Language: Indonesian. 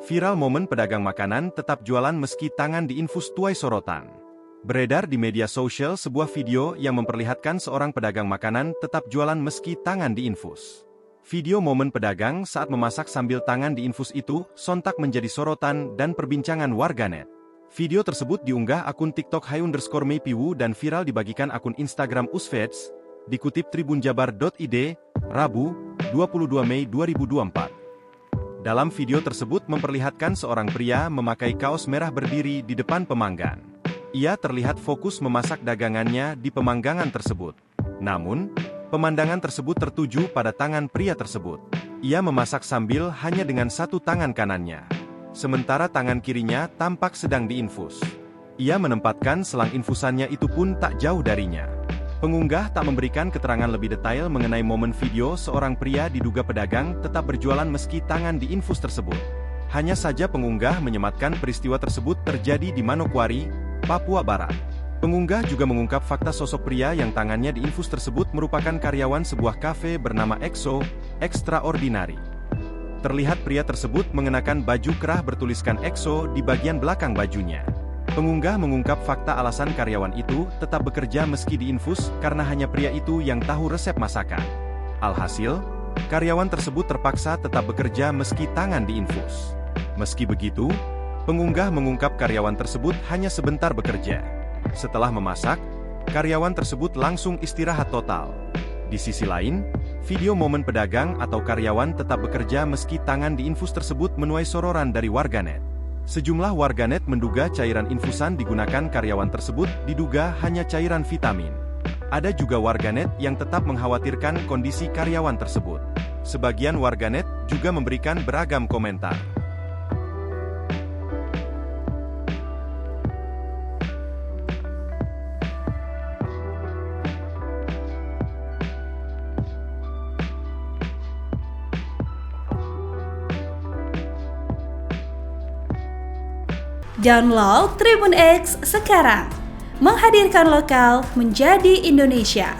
Viral momen pedagang makanan tetap jualan meski tangan diinfus tuai sorotan. Beredar di media sosial sebuah video yang memperlihatkan seorang pedagang makanan tetap jualan meski tangan diinfus. Video momen pedagang saat memasak sambil tangan diinfus itu sontak menjadi sorotan dan perbincangan warganet. Video tersebut diunggah akun TikTok _Maypiwu dan viral dibagikan akun Instagram Usfeds, dikutip tribunjabar.id, Rabu, 22 Mei 2024. Dalam video tersebut memperlihatkan seorang pria memakai kaos merah berdiri di depan pemanggan. Ia terlihat fokus memasak dagangannya di pemanggangan tersebut. Namun, pemandangan tersebut tertuju pada tangan pria tersebut. Ia memasak sambil hanya dengan satu tangan kanannya. Sementara tangan kirinya tampak sedang diinfus. Ia menempatkan selang infusannya itu pun tak jauh darinya. Pengunggah tak memberikan keterangan lebih detail mengenai momen video seorang pria diduga pedagang tetap berjualan meski tangan diinfus tersebut. Hanya saja pengunggah menyematkan peristiwa tersebut terjadi di Manokwari, Papua Barat. Pengunggah juga mengungkap fakta sosok pria yang tangannya diinfus tersebut merupakan karyawan sebuah kafe bernama EXO, Extraordinary. Terlihat pria tersebut mengenakan baju kerah bertuliskan EXO di bagian belakang bajunya. Pengunggah mengungkap fakta alasan karyawan itu tetap bekerja meski diinfus karena hanya pria itu yang tahu resep masakan. Alhasil, karyawan tersebut terpaksa tetap bekerja meski tangan diinfus. Meski begitu, pengunggah mengungkap karyawan tersebut hanya sebentar bekerja. Setelah memasak, karyawan tersebut langsung istirahat total. Di sisi lain, video momen pedagang atau karyawan tetap bekerja meski tangan diinfus tersebut menuai sorotan dari warganet. Sejumlah warganet menduga cairan infusan digunakan karyawan tersebut diduga hanya cairan vitamin. Ada juga warganet yang tetap mengkhawatirkan kondisi karyawan tersebut. Sebagian warganet juga memberikan beragam komentar. Download Tribun X sekarang, menghadirkan lokal menjadi Indonesia.